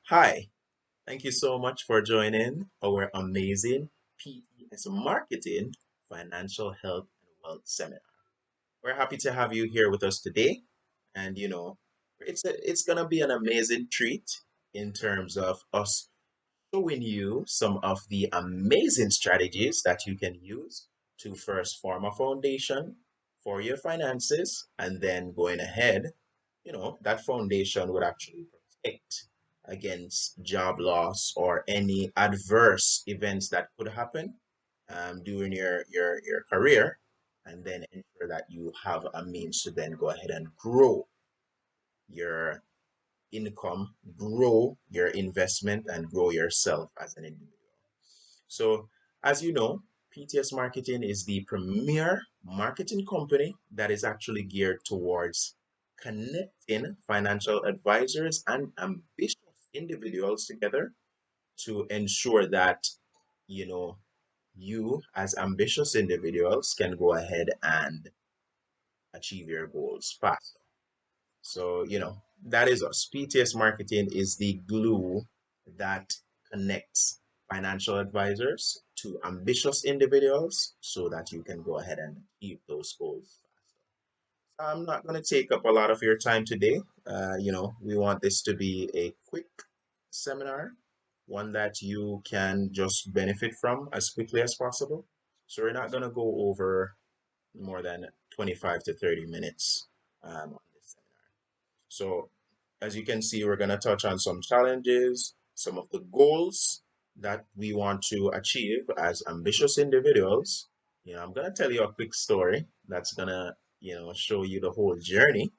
Hi, thank you so much for joining our amazing PTS Marketing Financial Health and Wealth Seminar. We're happy to have you here with us today. And it's gonna be an amazing treat in terms of us showing you some of the amazing strategies that you can use to first form a foundation for your finances and then going ahead, that foundation would actually protect against job loss or any adverse events that could happen during your career, and then ensure that you have a means to then go ahead and grow your income, grow your investment, and grow yourself as an individual. So, as you know, PTS Marketing is the premier marketing company that is actually geared towards connecting financial advisors and ambitious individuals together to ensure that, you know, you as ambitious individuals can go ahead and achieve your goals faster. So, that is us. PTS Marketing is the glue that connects financial advisors to ambitious individuals so that you can go ahead and achieve those goals. I'm not going to take up a lot of your time today. We want this to be a quick seminar, one that you can just benefit from as quickly as possible. So we're not going to go over more than 25 to 30 minutes on this seminar. So, as you can see, we're going to touch on some challenges, some of the goals that we want to achieve as ambitious individuals. I'm going to tell you a quick story that's going to, show you the whole journey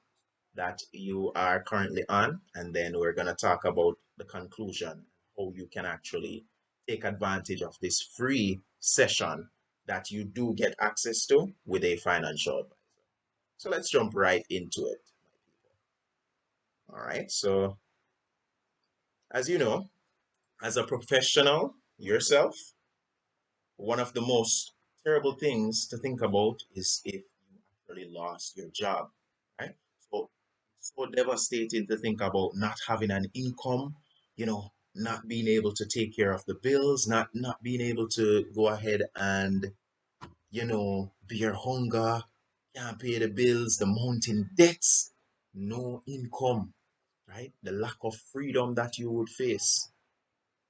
that you are currently on. And then we're going to talk about the conclusion, how you can actually take advantage of this free session that you do get access to with a financial advisor. So let's jump right into it. All right. So, as you know, as a professional yourself, one of the most terrible things to think about is if you actually lost your job, right? So, so devastating to think about not having an income, not being able to take care of the bills, not being able to go ahead and, bear hunger, can't pay the bills, the mounting debts, no income, right? The lack of freedom that you would face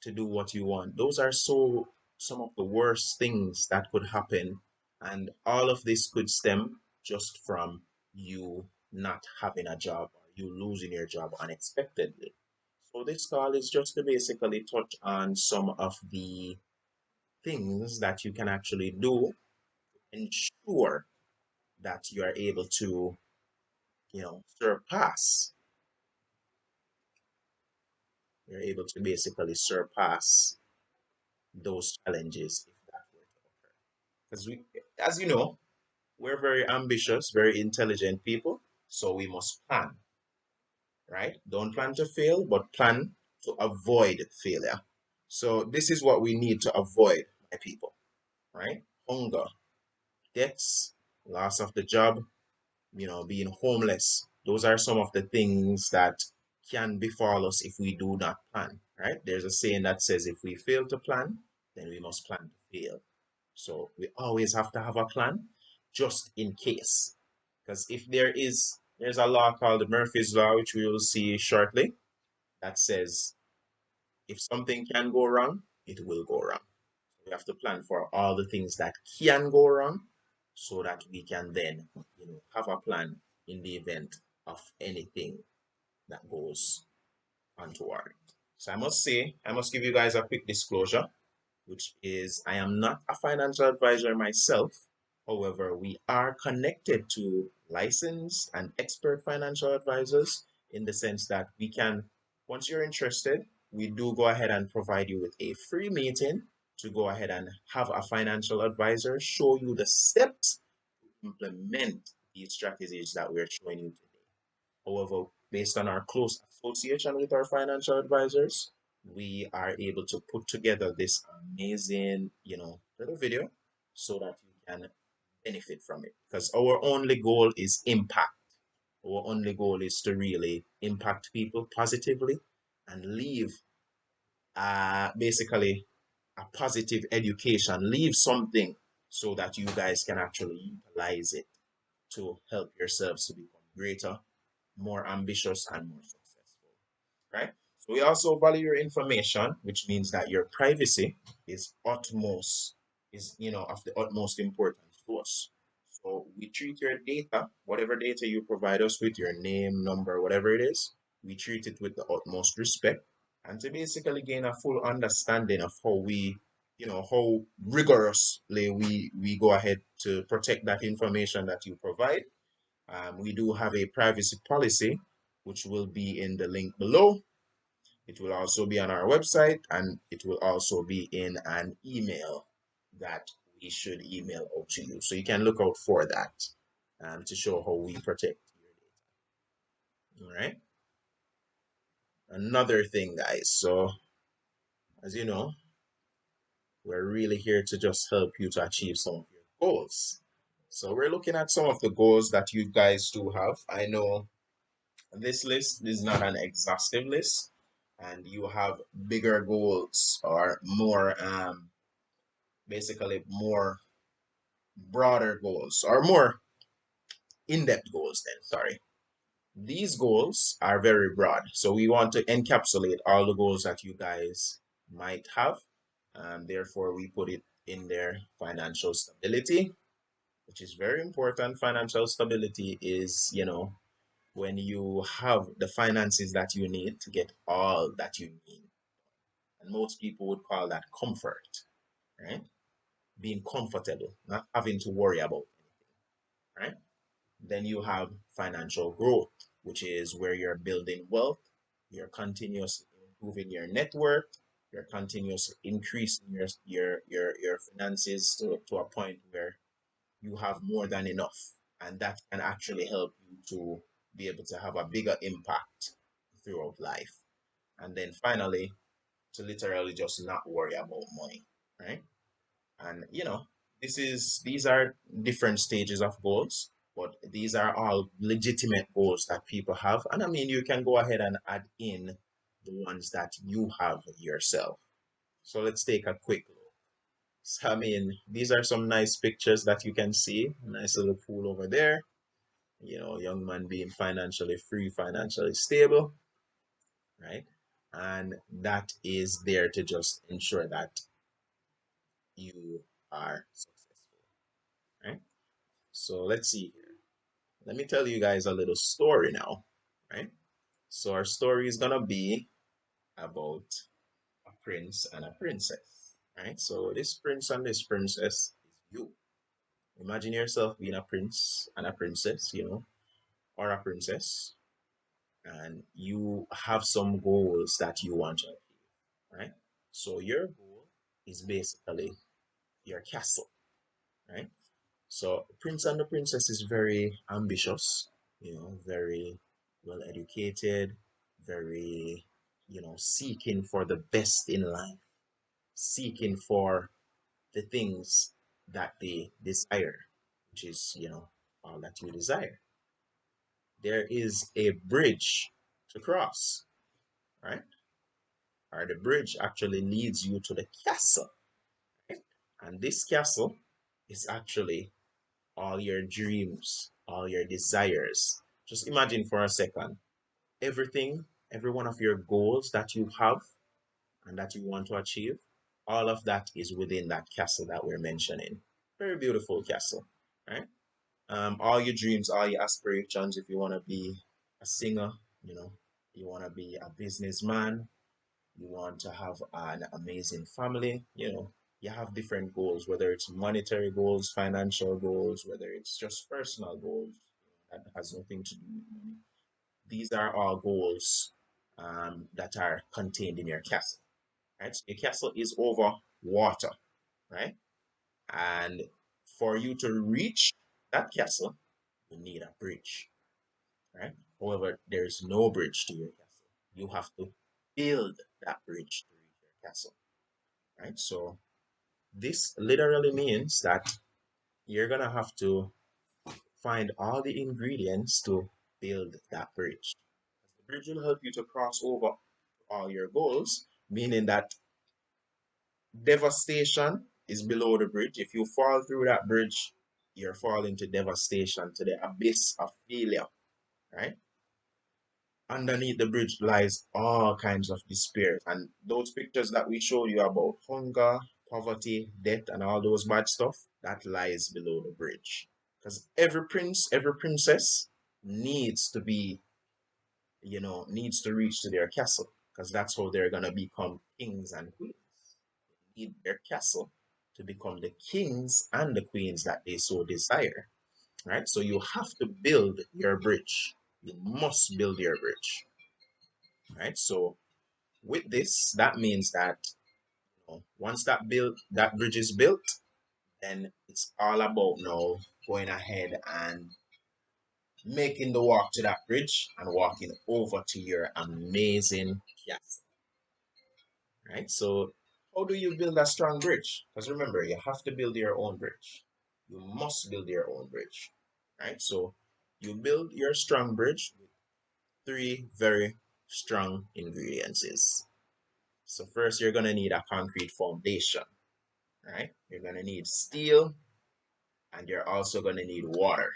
to do what you want. Those are some of the worst things that could happen. And all of this could stem just from you not having a job or you losing your job unexpectedly. So this call is just to basically touch on some of the things that you can actually do to ensure that you are able to, surpass. You're able to basically surpass those challenges if that were to occur. Because as you know, we're very ambitious, very intelligent people, so we must plan, right? Don't plan to fail, but plan to avoid failure. So this is what we need to avoid, my people, right? Hunger, debts, loss of the job, being homeless. Those are some of the things that can befall us if we do not plan, right? There's a saying that says if we fail to plan, then we must plan to fail. So we always have to have a plan just in case. Because if there's a law called the Murphy's Law, which we will see shortly, that says if something can go wrong, it will go wrong. We have to plan for all the things that can go wrong so that we can then, have a plan in the event of anything that goes untoward. So I must give you guys a quick disclosure, which is I am not a financial advisor myself. However, we are connected to licensed and expert financial advisors in the sense that we can, once you're interested, we do go ahead and provide you with a free meeting to go ahead and have a financial advisor show you the steps to implement these strategies that we're showing you today. However, based on our close association with our financial advisors, we are able to put together this amazing, little video so that you can benefit from it. Because our only goal is impact. Our only goal is to really impact people positively and leave basically a positive education, leave something so that you guys can actually utilize it to help yourselves to become greater, more ambitious, and more successful. Right? So we also value your information, which means that your privacy is of the utmost importance to us. So we treat your data, whatever data you provide us with, your name, number, whatever it is, we treat it with the utmost respect and to basically gain a full understanding of how rigorously we go ahead to protect that information that you provide. We do have a privacy policy, which will be in the link below. It will also be on our website, and it will also be in an email that we should email out to you. So you can look out for that to show how we protect your data. All right. Another thing, guys. So as you know, we're really here to just help you to achieve some of your goals. So we're looking at some of the goals that you guys do have. I know this list is not an exhaustive list, and you have bigger goals or more, basically more broader goals or more in-depth goals. Then, sorry. These goals are very broad, so we want to encapsulate all the goals that you guys might have. Therefore, we put it in there: financial stability, which is very important. Financial stability is, when you have the finances that you need to get all that you need. And most people would call that comfort, right? Being comfortable, not having to worry about anything, right? Then you have financial growth, which is where you're building wealth, you're continuously improving your net worth, you're continuously increasing your finances to a point where you have more than enough. And that can actually help you to be able to have a bigger impact throughout life. And then finally, to literally just not worry about money, right? And these are different stages of goals, but these are all legitimate goals that people have. And I mean, you can go ahead and add in the ones that you have yourself. So let's take a quick look. So, I mean, these are some nice pictures that you can see. Nice little pool over there. Young man being financially free, financially stable, right? And that is there to just ensure that you are successful, right? So let's see here. Let me tell you guys a little story now, right? So our story is gonna be about a prince and a princess, right? So this prince and this princess is you. Imagine yourself being a prince and a princess, or a princess, and you have some goals that you want to achieve, right? So your goal is basically your castle, right? So Prince and the Princess is very ambitious, very well educated, very, seeking for the best in life, seeking for the things that they desire, which is, all that you desire. There is a bridge to cross, right? Or the bridge actually leads you to the castle, right? And this castle is actually all your dreams, all your desires. Just imagine for a second everything, every one of your goals that you have and that you want to achieve, all of that is within that castle that we're mentioning. Very beautiful castle, right? All your dreams, all your aspirations, if you want to be a singer, you know, you want to be a businessman, you want to have an amazing family, you have different goals, whether it's monetary goals, financial goals, whether it's just personal goals that has nothing to do with money. These are all goals that are contained in your castle, right? So your castle is over water, right? And for you to reach that castle, you need a bridge, right? However, there's no bridge to your castle. You have to build that bridge to reach your castle, right? So this literally means that you're gonna have to find all the ingredients to build that bridge. The bridge will help you to cross over, all your goals, meaning that devastation is below the bridge. If you fall through that bridge, you're falling to devastation, to the abyss of failure, right? Underneath the bridge lies all kinds of despair. And those pictures that we show you about hunger, poverty, death, and all those bad stuff, that lies below the bridge. Because every prince, every princess needs to be, needs to reach to their castle. Because that's how they're going to become kings and queens. They need their castle to become the kings and the queens that they so desire. Right? So you have to build your bridge. You must build your bridge. Right? So with this, that means that once that bridge is built, then it's all about now going ahead and making the walk to that bridge and walking over to your amazing castle. Right? So how do you build a strong bridge? Because remember, you have to build your own bridge. You must build your own bridge. Right? So you build your strong bridge with three very strong ingredients. So first, you're gonna need a concrete foundation. Right? You're gonna need steel, and you're also gonna need water.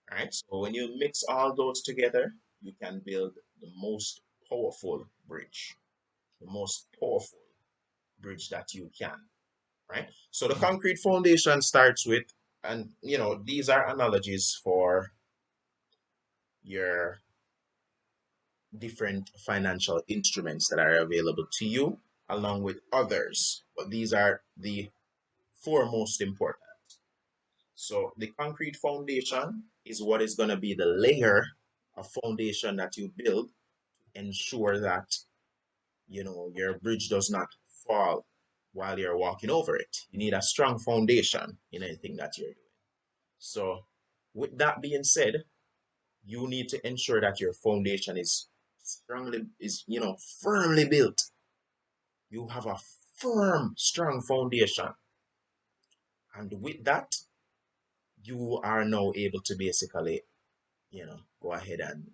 Right? So when you mix all those together, you can build the most powerful bridge, the most powerful bridge that you can. Right? So the concrete foundation starts with, and these are analogies for your different financial instruments that are available to you, along with others. But these are the four most important. So the concrete foundation is what is going to be the layer of foundation that you build to ensure that your bridge does not fall while you're walking over it. You need a strong foundation in anything that you're doing. So with that being said, you need to ensure that your foundation is firmly built. You have a firm, strong foundation. And with that, you are now able to basically, go ahead and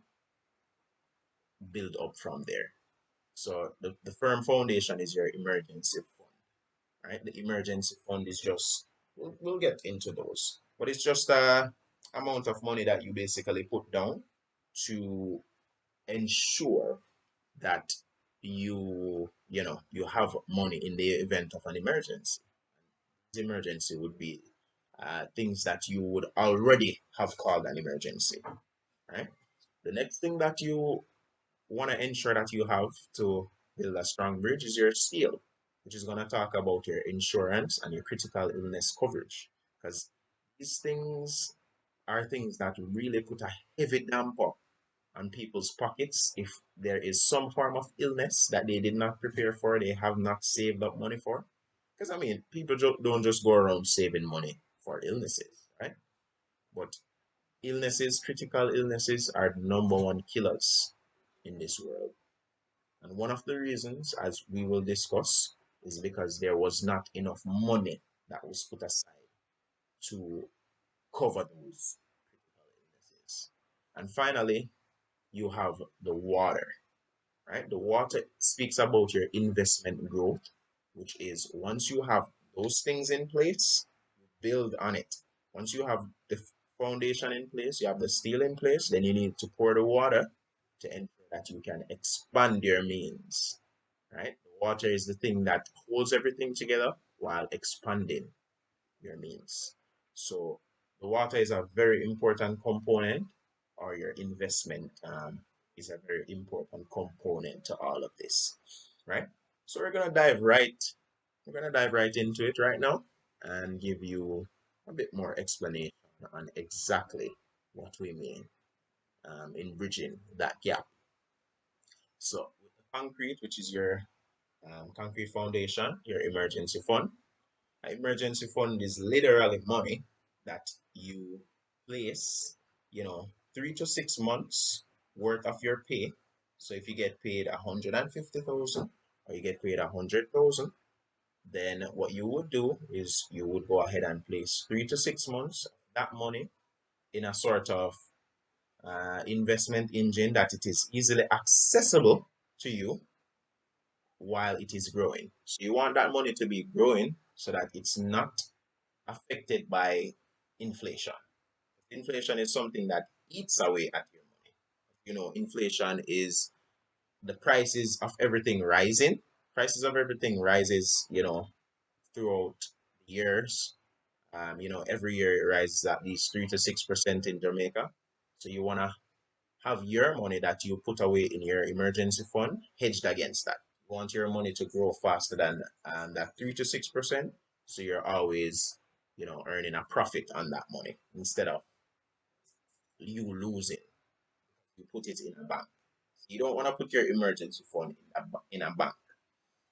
build up from there. So the firm foundation is your emergency fund, right? The emergency fund is just, we'll get into those, but it's just a amount of money that you basically put down to ensure that you have money in the event of an emergency. The emergency would be things that you would already have called an emergency, right? The next thing that you want to ensure that you have to build a strong bridge is your steel, which is going to talk about your insurance and your critical illness coverage. Because these things are things that really put a heavy damper on people's pockets if there is some form of illness that they did not prepare for, they have not saved up money for. Because I mean, people don't just go around saving money for illnesses, right? But illnesses, critical illnesses, are the number one killers in this world. And one of the reasons, as we will discuss, is because there was not enough money that was put aside to cover those critical illnesses. And finally, you have the water, right? The water speaks about your investment growth, which is once you have those things in place, build on it. Once you have the foundation in place, you have the steel in place, then you need to pour the water to ensure that you can expand your means, right? The water is the thing that holds everything together while expanding your means. So the water is a very important component, or your investment is a very important component to all of this, right? So we're gonna dive right into it right now and give you a bit more explanation on exactly what we mean in bridging that gap. So with the concrete, which is your concrete foundation, your emergency fund. An emergency fund is literally money that you place, 3 to 6 months worth of your pay. So if you get paid 150,000 or you get paid 100,000, then what you would do is you would go ahead and place 3 to 6 months of that money in a sort of investment engine that it is easily accessible to you, while it is growing. So you want that money to be growing so that it's not affected by inflation. Inflation is something that eats away at your money. Inflation is the prices of everything rising. Prices of everything rises, throughout years. Every year it rises at least 3 to 6% in Jamaica. So you wanna have your money that you put away in your emergency fund hedged against that. You want your money to grow faster than that 3 to 6%. So you're always, earning a profit on that money instead of you losing. You put it in a bank. You don't want to put your emergency fund in a bank.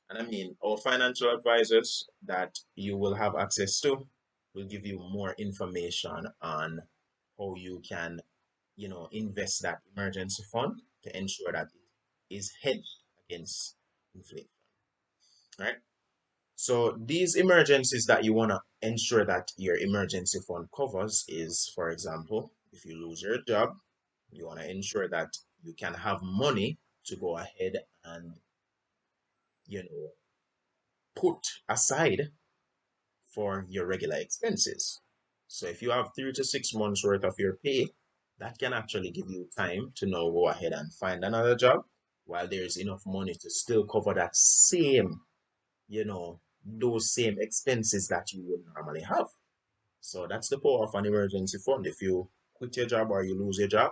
And I mean, our financial advisors that you will have access to will give you more information on how you can, invest that emergency fund to ensure that it is hedged against inflation, right? So these emergencies that you want to ensure that your emergency fund covers is, for example, if you lose your job, you want to ensure that you can have money to go ahead and, you know, put aside for your regular expenses. So if you have 3 to 6 months worth of your pay, that can actually give you time to now go ahead and find another job while there's enough money to still cover that same, those same expenses that you would normally have. So that's the power of an emergency fund. If you quit your job or you lose your job,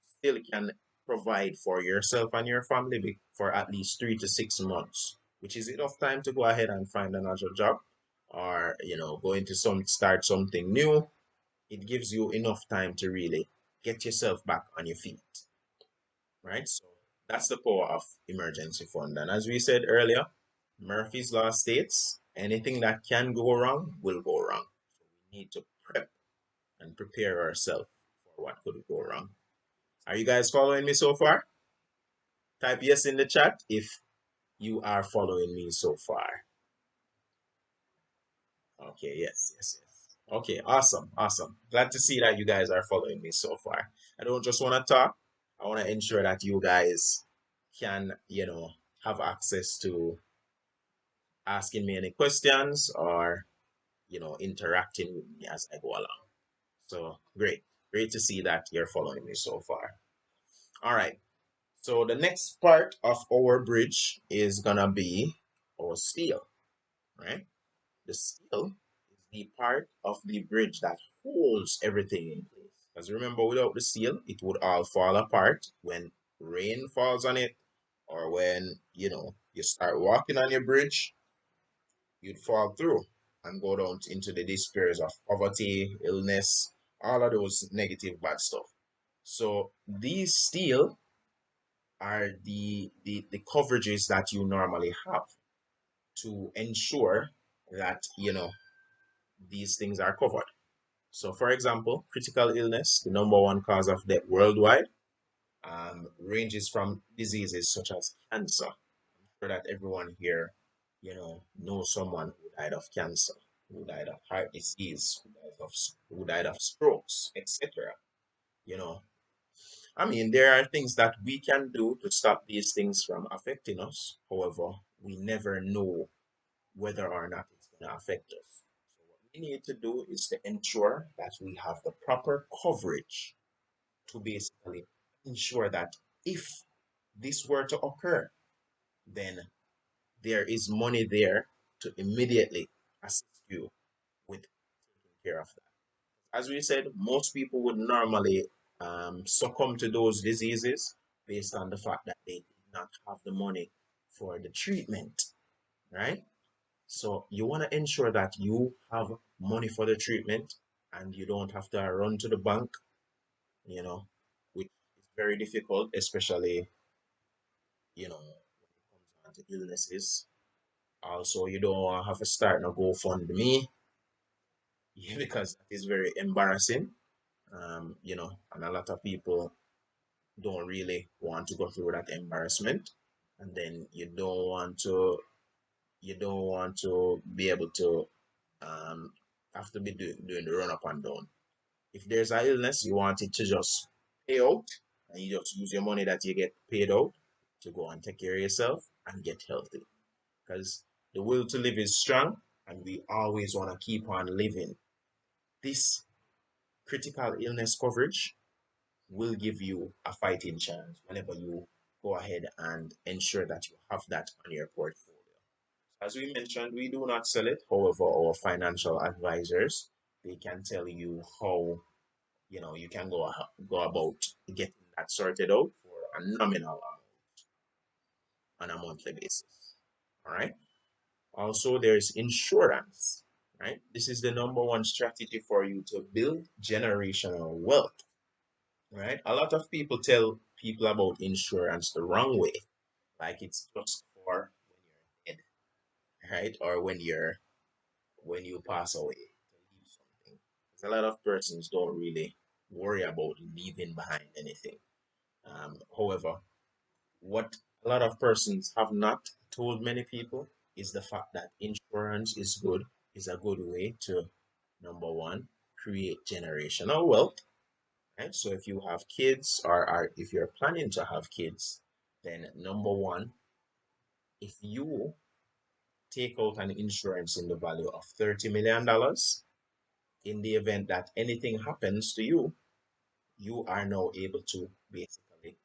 you still can provide for yourself and your family for at least 3 to 6 months, which is enough time to go ahead and find another job or go into start something new. It gives you enough time to really get yourself back on your feet, right? So that's the power of emergency fund. And as we said earlier, Murphy's Law states anything that can go wrong will go wrong. So we need to prep and prepare ourselves for what could go wrong. Are you guys following me so far? Type yes in the chat if you are following me so far. Okay, yes, yes, yes. Okay, awesome, awesome. Glad to see that you guys are following me so far. I don't just want to talk, I want to ensure that you guys can, have access to asking me any questions or, interacting with me as I go along. So great, great to see that you're following me so far. All right. So the next part of our bridge is gonna be our steel, right? The steel is the part of the bridge that holds everything in place. Because remember, without the steel, it would all fall apart when rain falls on it, or when you start walking on your bridge, you'd fall through and go down into the despairs of poverty, illness, all of those negative bad stuff. So these steel are the coverages that you normally have to ensure that these things are covered. So for example, critical illness, the number one cause of death worldwide, ranges from diseases such as cancer. I'm sure that everyone here knows someone who died of cancer, who died of heart disease, who died of strokes, etc. you know I mean, there are things that we can do to stop these things from affecting us. However, we never know whether or not it's going to affect us. So, what we need to do is to ensure that we have the proper coverage to basically ensure that if this were to occur, then there is money there to immediately assist you with taking care of that. As we said, most people would normally succumb to those diseases based on the fact that they did not have the money for the treatment, right? So you want to ensure that you have money for the treatment and you don't have to run to the bank, you know, which is very difficult, especially, when it comes down to illnesses. Also, you don't want to have to start a GoFundMe because that is very embarrassing. And a lot of people don't really want to go through that embarrassment, and then you don't want to be able to have to be doing the run up and down. If there's an illness, you want it to just pay out, and you just use your money that you get paid out to go and take care of yourself. and get healthy. Because the will to live is strong, and we always want to keep on living. This critical illness coverage will give you a fighting chance whenever you go ahead and ensure that you have that on your portfolio. As we mentioned, we do not sell it. However, our financial advisors, they can tell you how you can go about getting that sorted out for a nominal amount on a monthly basis. All right. Also, there's insurance. Right. This is the number one strategy for you to build generational wealth. Right. A lot of people tell people about insurance the wrong way, like it's just for when you're dead, right? Or when you pass away to leave something. 'Cause a lot of persons don't really worry about leaving behind anything. However, what a lot of persons have not told many people is the fact that insurance is a good way to, number one, create generational wealth, right? So if you have kids or if you're planning to have kids, then number one, if you take out an insurance in the value of $30 million, in the event that anything happens to you, you are now able to basically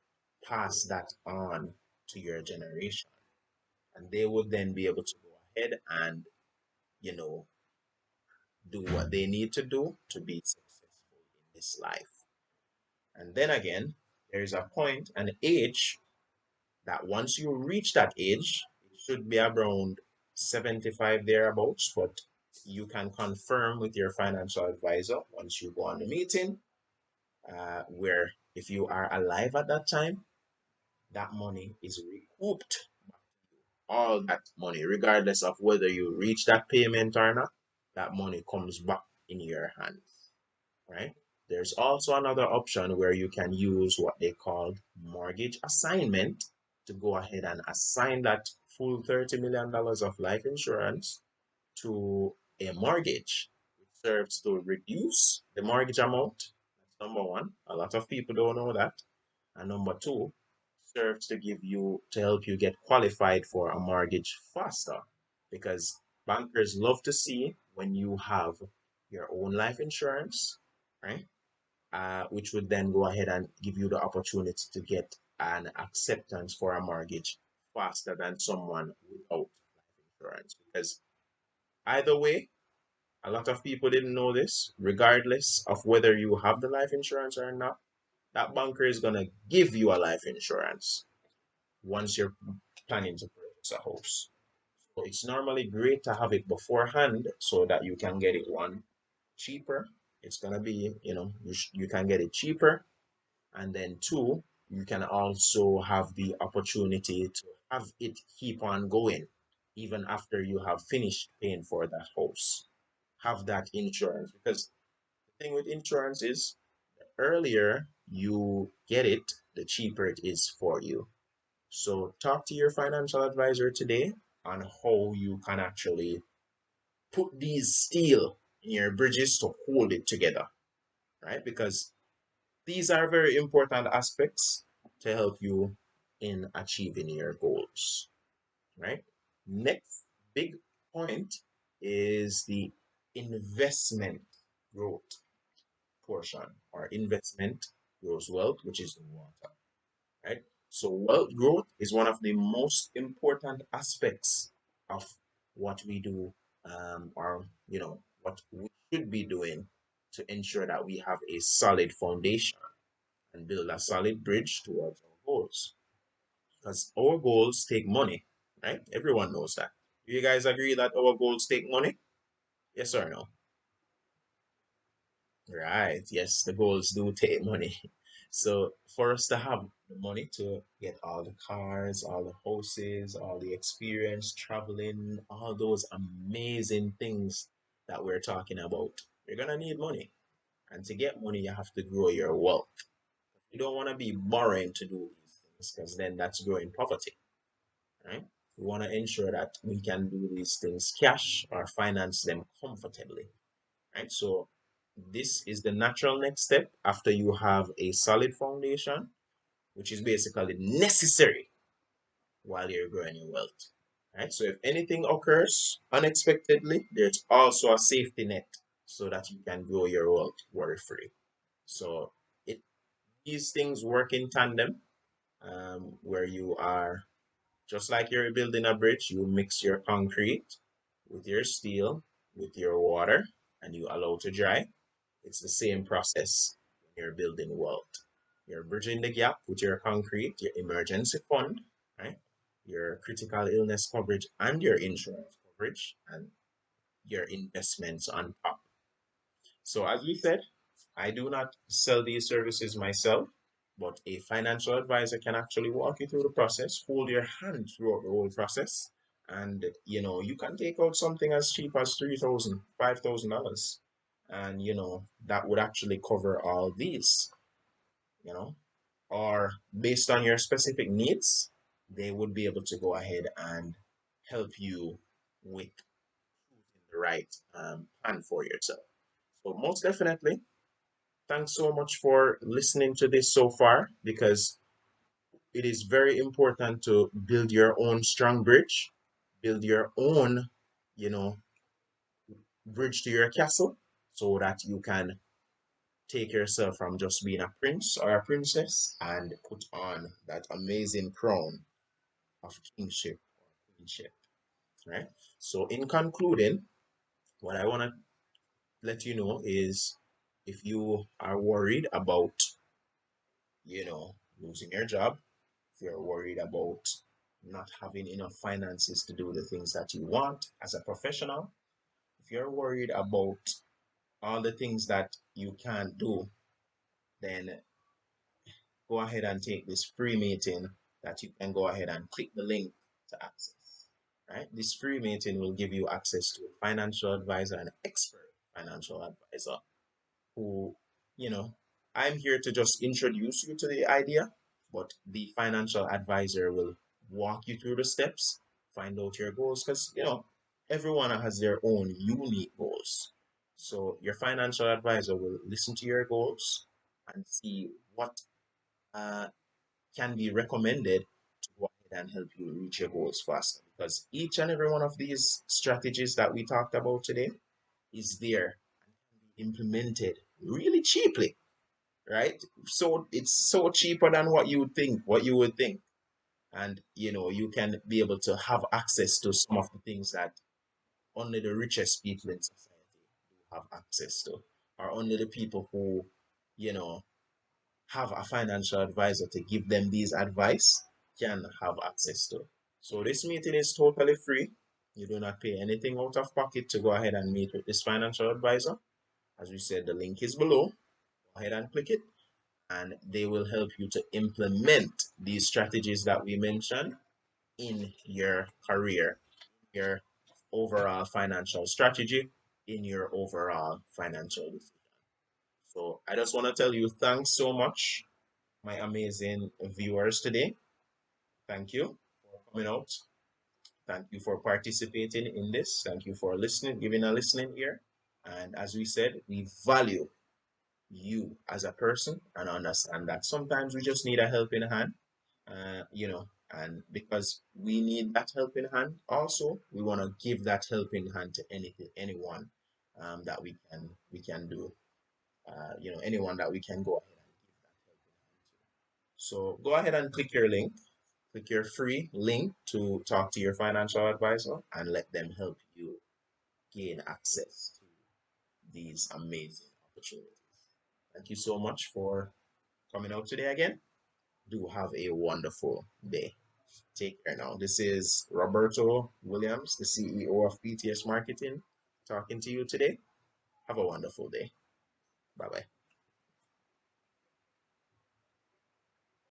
pass that on to your generation. And they would then be able to go ahead and, you know, do what they need to do to be successful in this life. And then again, there is a point, an age that once you reach that age, it should be around 75 thereabouts, but you can confirm with your financial advisor once you go on the meeting, where if you are alive at that time, that money is recouped. All that money, regardless of whether you reach that payment or not, that money comes back in your hands, right? There's also another option where you can use what they call mortgage assignment to go ahead and assign that full $30 million of life insurance to a mortgage, which serves to reduce the mortgage amount. That's number one. A lot of people don't know that. And number two, serves to help you get qualified for a mortgage faster, because bankers love to see when you have your own life insurance, right? Which would then go ahead and give you the opportunity to get an acceptance for a mortgage faster than someone without life insurance. Because either way, a lot of people didn't know this, regardless of whether you have the life insurance or not, that banker is going to give you a life insurance once you're planning to purchase a house. So it's normally great to have it beforehand so that you can get it one cheaper. It's gonna be, you can get it cheaper, and then two, you can also have the opportunity to have it keep on going even after you have finished paying for that house. Have that insurance, because the thing with insurance is the earlier you get it, the cheaper it is for you. So talk to your financial advisor today on how you can actually put these steel in your bridges to hold it together, right? Because these are very important aspects to help you in achieving your goals, right? Next big point is the investment growth portion, or investment grows wealth, which is the water, right? So wealth growth is one of the most important aspects of what we do, or what we should be doing to ensure that we have a solid foundation and build a solid bridge towards our goals. Because our goals take money, right? Everyone knows that. Do you guys agree that our goals take money? Yes or no? Right. Yes, the goals do take money. So for us to have the money to get all the cars, all the houses, all the experience, traveling, all those amazing things that we're talking about, you're gonna need money. And to get money, you have to grow your wealth. You don't want to be borrowing to do these things, because then that's growing poverty, right? We want to ensure that we can do these things cash or finance them comfortably, right? So this is the natural next step after you have a solid foundation, which is basically necessary while you're growing your wealth. Right? So if anything occurs unexpectedly, there's also a safety net so that you can grow your wealth worry free. So it these things work in tandem, where you are just like you're building a bridge, you mix your concrete with your steel, with your water, and you allow to dry. It's the same process when you're building wealth. You're bridging the gap with your concrete, your emergency fund, right? Your critical illness coverage and your insurance coverage and your investments on top. So as we said, I do not sell these services myself, but a financial advisor can actually walk you through the process, hold your hand throughout the whole process, and you can take out something as cheap as $3,000, $5,000, and that would actually cover all these, you know, or based on your specific needs, they would be able to go ahead and help you with the right plan for yourself. So most definitely, thanks so much for listening to this so far, because it is very important to build your own strong bridge, build your own, you know, bridge to your castle so that you can take yourself from just being a prince or a princess and put on that amazing crown of kingship or queenship, right? So, in concluding, what I want to let you know is if you are worried about, losing your job, if you're worried about not having enough finances to do the things that you want as a professional, if you're worried about all the things that you can't do, then go ahead and take this free meeting that you can go ahead and click the link to access. Right? This free meeting will give you access to a financial advisor, an expert financial advisor who, you know, I'm here to just introduce you to the idea, but the financial advisor will walk you through the steps, find out your goals, because, everyone has their own unique goals. So your financial advisor will listen to your goals and see what uh, can be recommended to go ahead and help you reach your goals faster. Because each and every one of these strategies that we talked about today is there implemented really cheaply, right? So it's so cheaper than what you would think. And you can be able to have access to some of the things that only the richest people in society do have access to, or only the people who, you know, have a financial advisor to give them these advice can have access to. So this meeting is totally free. You do not pay anything out of pocket to go ahead and meet with this financial advisor. As we said, the link is below. Go ahead and click it, and they will help you to implement these strategies that we mentioned in your career, your overall financial strategy, in your overall financial decision. So I just want to tell you thanks so much, my amazing viewers today. Thank you for coming out. Thank you for participating in this. Thank you for listening, giving a listening ear. And as we said, we value you as a person and understand that sometimes we just need a helping hand, and because we need that helping hand, also we want to give that helping hand to anyone that we can do, anyone that we can go ahead and give that helping hand to. So go ahead and click your free link to talk to your financial advisor and let them help you gain access to these amazing opportunities. Thank you so much for coming out today again. Do have a wonderful day. Take care now. This is Roberto Williams, the CEO of PTS Marketing, talking to you today. Have a wonderful day. Bye bye.